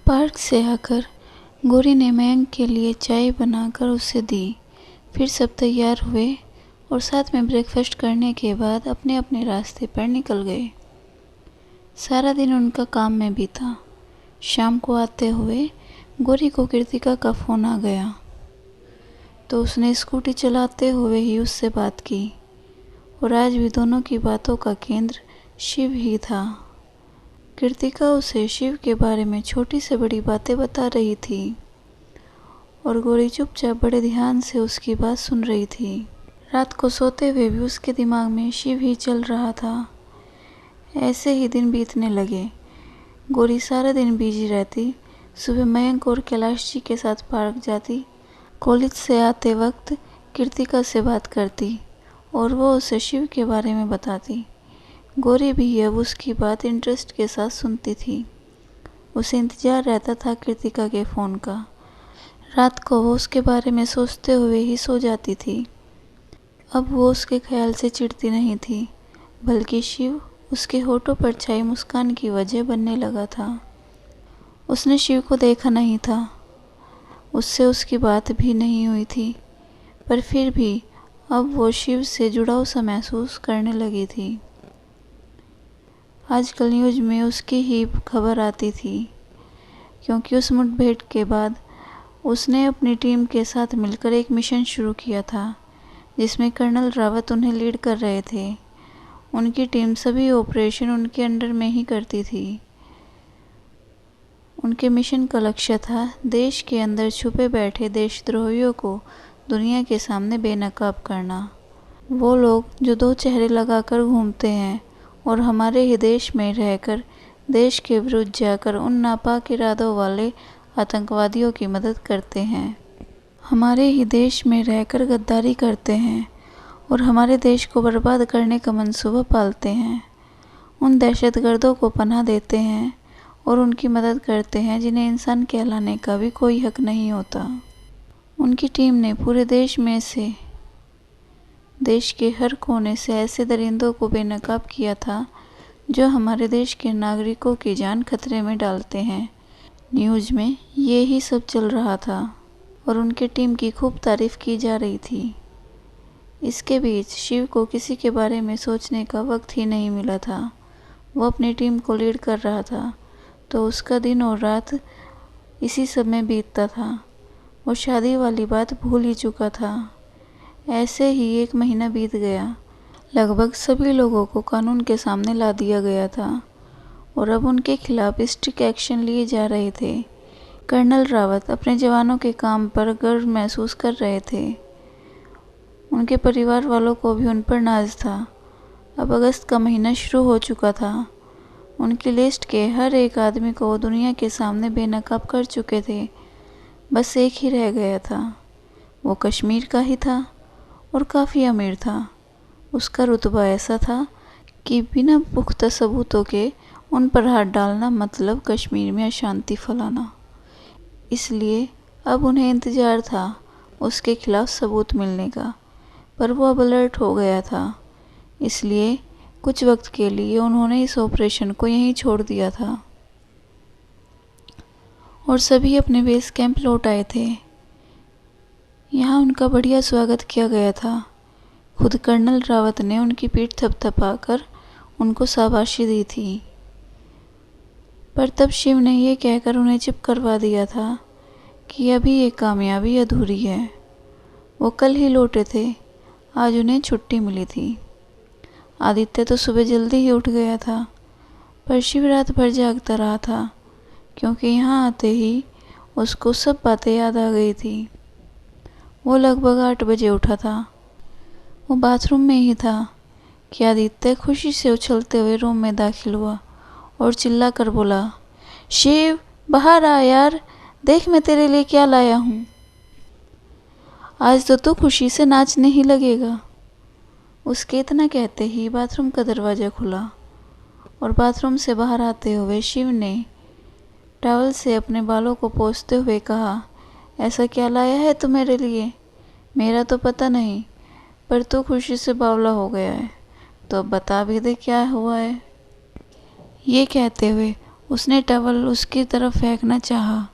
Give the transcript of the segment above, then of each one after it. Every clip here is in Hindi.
पार्क से आकर गौरी ने मयंक के लिए चाय बनाकर उसे दी। फिर सब तैयार हुए और साथ में ब्रेकफास्ट करने के बाद अपने अपने रास्ते पर निकल गए। सारा दिन उनका काम में बीता। शाम को आते हुए गौरी को कृतिका का फ़ोन आ गया तो उसने स्कूटी चलाते हुए ही उससे बात की और आज भी दोनों की बातों का केंद्र शिव ही था। कृतिका उसे शिव के बारे में छोटी से बड़ी बातें बता रही थी और गौरी चुपचाप बड़े ध्यान से उसकी बात सुन रही थी। रात को सोते हुए भी उसके दिमाग में शिव ही चल रहा था। ऐसे ही दिन बीतने लगे। गौरी सारा दिन बिजी रहती। सुबह मयंक और कैलाश जी के साथ पार्क जाती। कॉलेज से आते वक्त कृतिका से बात करती और वो उसे शिव के बारे में बताती। गौरी भी अब उसकी बात इंटरेस्ट के साथ सुनती थी। उसे इंतज़ार रहता था कृतिका के फ़ोन का। रात को वो उसके बारे में सोचते हुए ही सो जाती थी। अब वो उसके ख्याल से चिढ़ती नहीं थी, बल्कि शिव उसके होठों पर छाई मुस्कान की वजह बनने लगा था। उसने शिव को देखा नहीं था, उससे उसकी बात भी नहीं हुई थी, पर फिर भी अब वो शिव से जुड़ाव सा महसूस करने लगी थी। आजकल न्यूज़ में उसकी ही खबर आती थी, क्योंकि उस मुठभेड़ के बाद उसने अपनी टीम के साथ मिलकर एक मिशन शुरू किया था, जिसमें कर्नल रावत उन्हें लीड कर रहे थे। उनकी टीम सभी ऑपरेशन उनके अंडर में ही करती थी। उनके मिशन का लक्ष्य था देश के अंदर छुपे बैठे देशद्रोहियों को दुनिया के सामने बेनकाब करना। वो लोग जो दो चेहरे लगाकर घूमते हैं और हमारे ही देश में रहकर देश के विरुद्ध जाकर उन नापाक इरादों वाले आतंकवादियों की मदद करते हैं, हमारे ही देश में रहकर गद्दारी करते हैं और हमारे देश को बर्बाद करने का मंसूबा पालते हैं, उन दहशतगर्दों को पनाह देते हैं और उनकी मदद करते हैं जिन्हें इंसान कहलाने का भी कोई हक नहीं होता। उनकी टीम ने पूरे देश में से देश के हर कोने से ऐसे दरिंदों को बेनकाब किया था जो हमारे देश के नागरिकों की जान खतरे में डालते हैं। न्यूज़ में ये ही सब चल रहा था और उनकी टीम की खूब तारीफ की जा रही थी। इसके बीच शिव को किसी के बारे में सोचने का वक्त ही नहीं मिला था। वो अपनी टीम को लीड कर रहा था तो उसका दिन और रात इसी सब में बीतता था। वो शादी वाली बात भूल ही चुका था। ऐसे ही एक महीना बीत गया। लगभग सभी लोगों को कानून के सामने ला दिया गया था और अब उनके खिलाफ स्ट्रिक्ट एक्शन लिए जा रहे थे। कर्नल रावत अपने जवानों के काम पर गर्व महसूस कर रहे थे। उनके परिवार वालों को भी उन पर नाज था। अब अगस्त का महीना शुरू हो चुका था। उनकी लिस्ट के हर एक आदमी को वो दुनिया के सामने बेनकाब कर चुके थे। बस एक ही रह गया था। वो कश्मीर का ही था और काफ़ी अमीर था। उसका रुतबा ऐसा था कि बिना पुख्ता सबूतों के उन पर हाथ डालना मतलब कश्मीर में अशांति फैलाना। इसलिए अब उन्हें इंतज़ार था उसके खिलाफ सबूत मिलने का, पर वो अब अलर्ट हो गया था। इसलिए कुछ वक्त के लिए उन्होंने इस ऑपरेशन को यहीं छोड़ दिया था और सभी अपने बेस कैंप लौट आए थे। यहाँ उनका बढ़िया स्वागत किया गया था। खुद कर्नल रावत ने उनकी पीठ थपथपाकर उनको शाबाशी दी थी, पर तब शिव ने यह कहकर उन्हें चुप करवा दिया था कि अभी ये कामयाबी अधूरी है। वो कल ही लौटे थे, आज उन्हें छुट्टी मिली थी। आदित्य तो सुबह जल्दी ही उठ गया था, पर शिव रात भर जागता रहा था, क्योंकि यहाँ आते ही उसको सब बातें याद आ गई थी। वो लगभग 8 बजे उठा था। वो बाथरूम में ही था कि आदित्य खुशी से उछलते हुए रूम में दाखिल हुआ और चिल्ला कर बोला, शिव बाहर आ यार, देख मैं तेरे लिए क्या लाया हूँ। आज तो तू खुशी से नाचने ही लगेगा। उसके इतना कहते ही बाथरूम का दरवाज़ा खुला और बाथरूम से बाहर आते हुए शिव ने टॉवल से अपने बालों को पोंछते हुए कहा, ऐसा क्या लाया है तू मेरे लिए? मेरा तो पता नहीं, पर तू खुशी से बावला हो गया है, तो अब बता भी दे क्या हुआ है। ये कहते हुए उसने टॉवल उसकी तरफ फेंकना चाहा,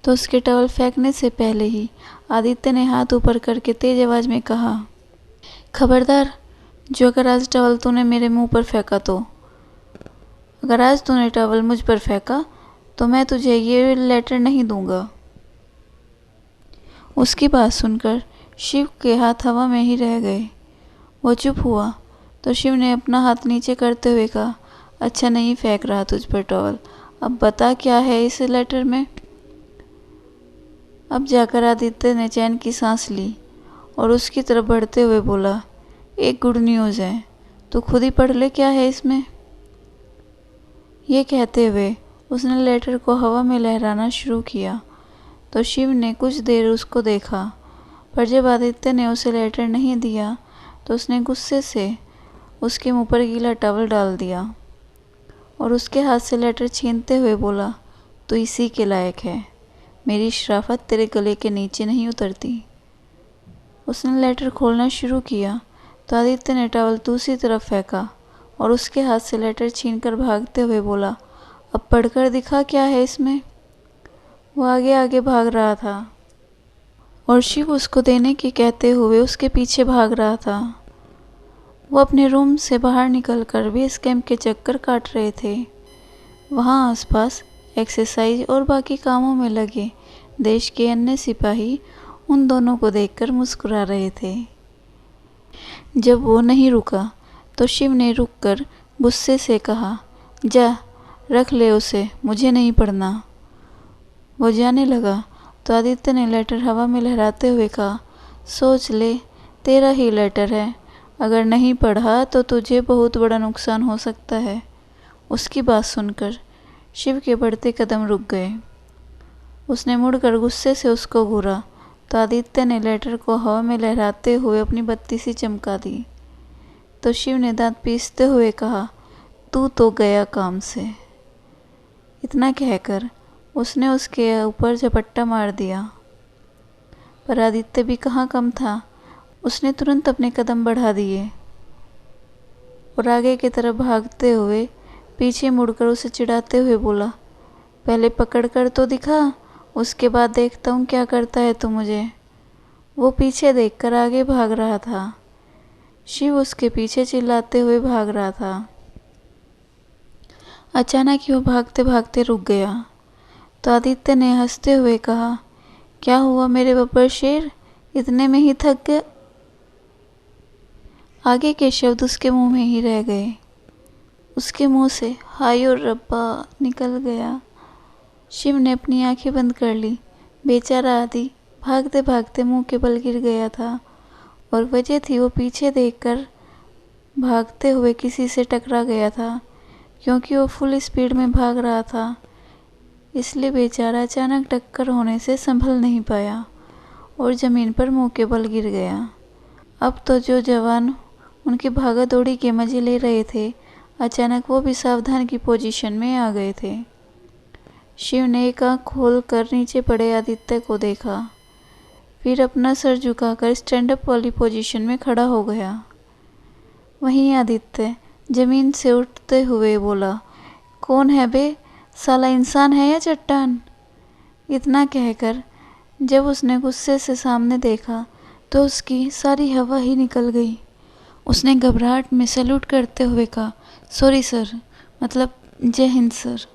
तो उसके टॉवल फेंकने से पहले ही आदित्य ने हाथ ऊपर करके तेज आवाज में कहा, खबरदार, जो अगर आज टॉवल तूने मेरे मुंह पर फेंका तो, अगर आज तूने टॉवल मुझ पर फेंका तो मैं तुझे ये लेटर नहीं दूंगा। उसकी बात सुनकर शिव के हाथ हवा में ही रह गए। वो चुप हुआ तो शिव ने अपना हाथ नीचे करते हुए कहा, अच्छा नहीं फेंक रहा तुझ पर टॉवल, अब बता क्या है इस लेटर में। अब जाकर आदित्य ने चैन की सांस ली और उसकी तरफ बढ़ते हुए बोला, एक गुड न्यूज़ है, तू खुद ही पढ़ ले क्या है इसमें। ये कहते हुए उसने लेटर को हवा में लहराना शुरू किया तो शिव ने कुछ देर उसको देखा, पर जब आदित्य ने उसे लेटर नहीं दिया तो उसने गुस्से से उसके मुंह पर गीला टॉवल डाल दिया और उसके हाथ से लेटर छीनते हुए बोला, तू इसी के लायक है, मेरी शराफत तेरे गले के नीचे नहीं उतरती। उसने लेटर खोलना शुरू किया तो आदित्य ने टॉवल दूसरी तरफ फेंका और उसके हाथ से लेटर छीनकर भागते हुए बोला, अब पढ़कर दिखा क्या है इसमें। वो आगे आगे भाग रहा था और शिव उसको देने की कहते हुए उसके पीछे भाग रहा था। वो अपने रूम से बाहर निकलकर बेस कैंप के चक्कर काट रहे थे। वहाँ आसपास एक्सरसाइज और बाकी कामों में लगे देश के अन्य सिपाही उन दोनों को देखकर मुस्कुरा रहे थे। जब वो नहीं रुका तो शिव ने रुककर गुस्से से कहा, जा रख ले उसे, मुझे नहीं पढ़ना। वो जाने लगा तो आदित्य ने लेटर हवा में लहराते हुए कहा, सोच ले, तेरा ही लेटर है, अगर नहीं पढ़ा तो तुझे बहुत बड़ा नुकसान हो सकता है। उसकी बात सुनकर शिव के बढ़ते कदम रुक गए। उसने मुड़कर गुस्से से उसको घूरा तो आदित्य ने लेटर को हवा में लहराते हुए अपनी बत्ती सी चमका दी। तो शिव ने दांत पीसते हुए कहा, तू तो गया काम से। इतना कहकर उसने उसके ऊपर झपट्टा मार दिया, पर आदित्य भी कहाँ कम था। उसने तुरंत अपने कदम बढ़ा दिए और आगे की तरफ भागते हुए पीछे मुड़कर उसे चिढ़ाते हुए बोला, पहले पकड़ कर तो दिखा, उसके बाद देखता हूँ क्या करता है तू मुझे। वो पीछे देखकर आगे भाग रहा था। शिव उसके पीछे चिल्लाते हुए भाग रहा था। अचानक ही वो भागते भागते रुक गया तो आदित्य ने हंसते हुए कहा, क्या हुआ मेरे बब्बर शेर, इतने में ही थक गए। आगे के शब्द उसके मुंह में ही रह गए। उसके मुंह से हाय और रब्बा निकल गया। शिव ने अपनी आंखें बंद कर ली। बेचारा आदि भागते भागते मुंह के बल गिर गया था और वजह थी वो पीछे देखकर भागते हुए किसी से टकरा गया था। क्योंकि वो फुल स्पीड में भाग रहा था, इसलिए बेचारा अचानक टक्कर होने से संभल नहीं पाया और ज़मीन पर मुंह के बल गिर गया। अब तो जो जवान उनकी भागा दौड़ी के मज़े ले रहे थे, अचानक वो भी सावधान की पोजीशन में आ गए थे। शिव ने एक आँख खोल कर नीचे पड़े आदित्य को देखा, फिर अपना सर झुकाकर स्टैंड अप वाली पोजीशन में खड़ा हो गया। वहीं आदित्य जमीन से उठते हुए बोला, कौन है बे, साला इंसान है या चट्टान। इतना कहकर जब उसने गुस्से से सामने देखा तो उसकी सारी हवा ही निकल गई। उसने घबराहट में सैल्यूट करते हुए कहा, सॉरी सर, मतलब जय हिंद सर।